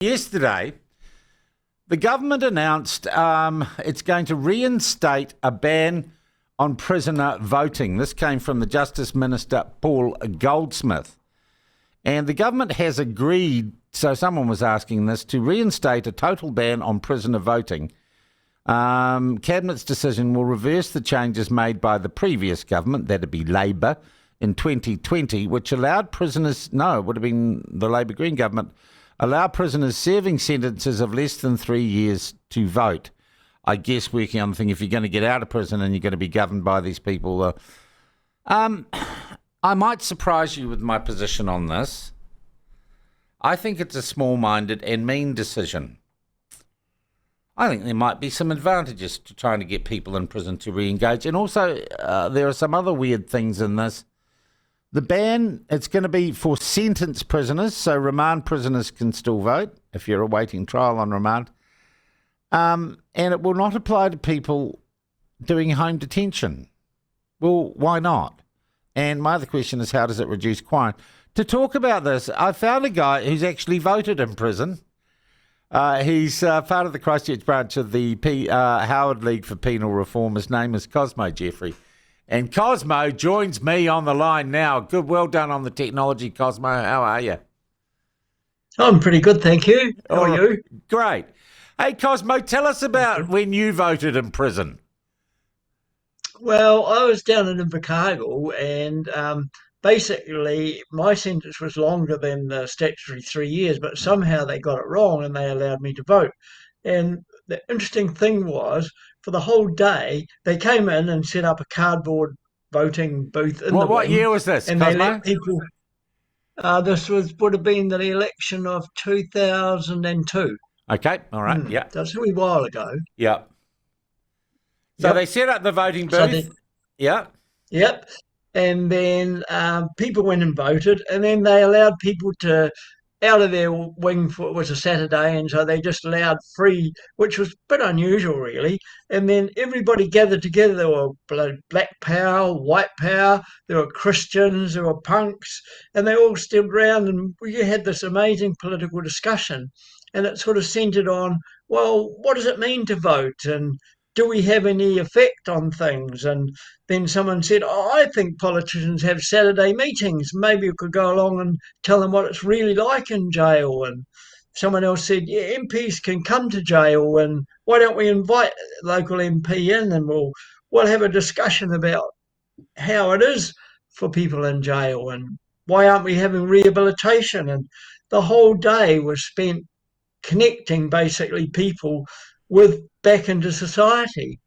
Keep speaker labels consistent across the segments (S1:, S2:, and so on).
S1: Yesterday, the government announced it's going to reinstate a ban on prisoner voting. This came from the Justice Minister, Paul Goldsmith. And the government has agreed, so someone was asking this, to reinstate a total ban on prisoner voting. Cabinet's decision will reverse the changes made by the previous government, that'd be Labor, in 2020, which allowed prisoners, no, it would have been the Labor Green government, allow prisoners serving sentences of less than 3 years to vote. I guess working on the thing, if you're going to get out of prison and you're going to be governed by these people. I might surprise you with my position on this. I think it's a small-minded and mean decision. I think there might be some advantages to trying to get people in prison to re-engage. And also, there are some other weird things in this. The ban, it's going to be for sentenced prisoners, so remand prisoners can still vote if you're awaiting trial on remand. And it will not apply to people doing home detention. Well, why not? And my other question is, how does it reduce crime? To talk about this, I found a guy who's actually voted in prison. He's part of the Christchurch branch of the Howard League for Penal Reform. His name is Cosmo Jeffrey. And Cosmo joins me on the line now. Good, well done on the technology, Cosmo. How are you?
S2: I'm pretty good, thank you. How are you?
S1: Great. Hey, Cosmo, tell us about when you voted in prison.
S2: Well, I was down in Invercargill and basically my sentence was longer than the statutory 3 years, but somehow they got it wrong and they allowed me to vote. And the interesting thing was, for the whole day, they came in and set up a cardboard voting booth in the
S1: What
S2: wing,
S1: year was this,
S2: and
S1: Cosmo?
S2: they let people. Would have been the election of 2002.
S1: Okay, all right, yeah.
S2: That's a wee while ago.
S1: Yeah. So they set up the voting booth. Yeah.
S2: Yep. And then people went and voted, and then they allowed people to out of their wing for it was a Saturday, and so they just allowed free, which was a bit unusual, really. And then everybody gathered together. There were black power, white power, there were Christians, there were punks, and they all stood around, and we had this amazing political discussion. And it sort of centered on, well, what does it mean to vote? And do we have any effect on things? And then someone said, oh, I think politicians have Saturday meetings. Maybe we could go along and tell them what it's really like in jail. And someone else said, yeah, MPs can come to jail, and why don't we invite local MP in, and we'll have a discussion about how it is for people in jail, and why aren't we having rehabilitation? And the whole day was spent connecting basically people with back into society.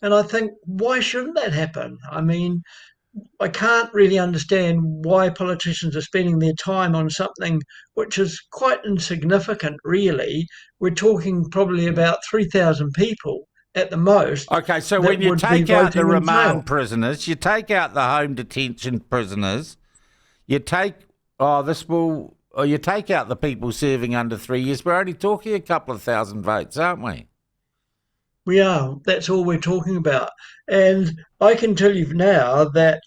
S2: And I think, why shouldn't that happen? I mean, I can't really understand why politicians are spending their time on something which is quite insignificant, really. We're talking probably about 3,000 people at the most.
S1: Okay, so when you take out the remand prisoners, you take out the home detention prisoners, you take out the people serving under 3 years. We're only talking a couple of thousand votes, aren't we?
S2: We are. That's all we're talking about. And I can tell you now that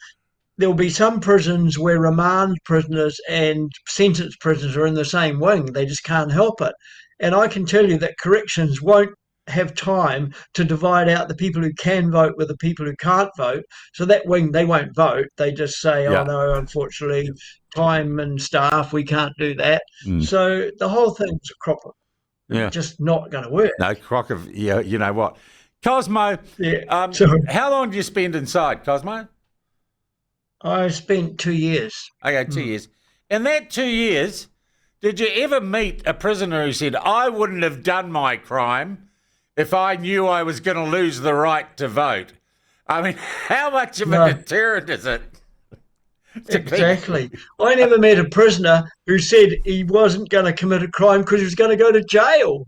S2: there'll be some prisons where remand prisoners and sentenced prisoners are in the same wing. They just can't help it. And I can tell you that corrections won't have time to divide out the people who can vote with the people who can't vote. So that wing, they won't vote. They just say, oh, no, unfortunately, time and staff, we can't do that. So the whole thing's a cropper. Yeah, just not going to work.
S1: No, crock of, you know what. Cosmo, how long did you spend inside, Cosmo?
S2: I spent 2 years.
S1: Okay, 2 years. In that 2 years, did you ever meet a prisoner who said, I wouldn't have done my crime if I knew I was going to lose the right to vote? I mean, how much of a deterrent is it?
S2: Exactly. I never met a prisoner who said he wasn't going to commit a crime because he was going to go to jail.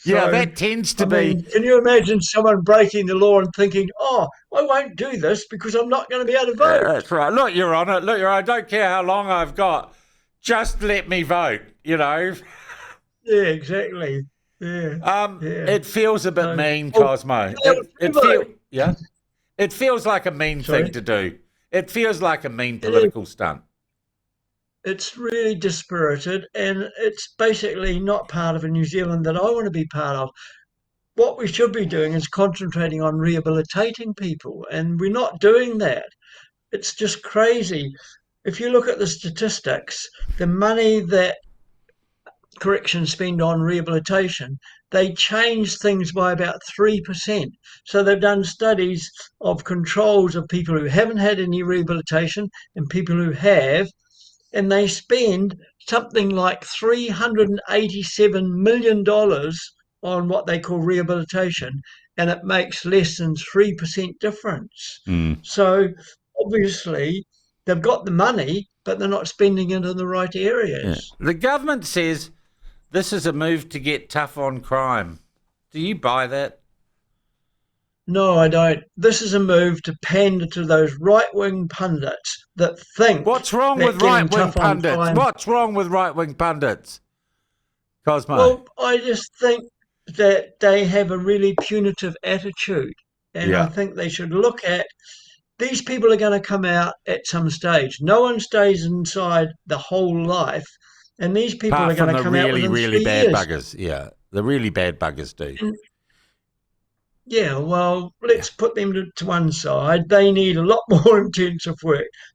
S1: Yeah, that tends to be.
S2: Can you imagine someone breaking the law and thinking, oh, I won't do this because I'm not going to be able to vote?
S1: Yeah, that's right. Look, Your Honour, I don't care how long I've got. Just let me vote, you know.
S2: Yeah, exactly. Yeah.
S1: It feels a bit mean, Cosmo. It feels like a mean thing to do. It feels like a mean political stunt.
S2: It's really dispirited, and it's basically not part of a New Zealand that I want to be part of. What we should be doing is concentrating on rehabilitating people, and we're not doing that. It's just crazy. If you look at the statistics, the money that corrections spend on rehabilitation, they change things by about 3%. So they've done studies of controls of people who haven't had any rehabilitation and people who have, and they spend something like $387 million on what they call rehabilitation, and it makes less than 3% difference.
S1: Mm.
S2: So obviously, they've got the money, but they're not spending it in the right
S1: Yeah.
S2: areas.
S1: The government says this is a move to get tough on crime. Do you buy that?
S2: No, I don't. This is a move to pander to those right wing pundits that think
S1: What's wrong
S2: that
S1: with
S2: getting
S1: right-wing
S2: tough on
S1: pundits?
S2: crime.
S1: What's wrong with right-wing pundits? Cosmo.
S2: Well, I just think that they have a really punitive attitude. And I
S1: Yeah.
S2: think they should look at these people are going to come out at some stage. No one stays inside the whole life. And these people
S1: Apart
S2: are going
S1: from
S2: to
S1: the
S2: come out
S1: really,
S2: within
S1: really
S2: three
S1: bad
S2: years.
S1: buggers. Yeah. The really bad buggers do.
S2: And yeah, well,
S1: Yeah.
S2: let's put them to one side. They need a lot more intensive work.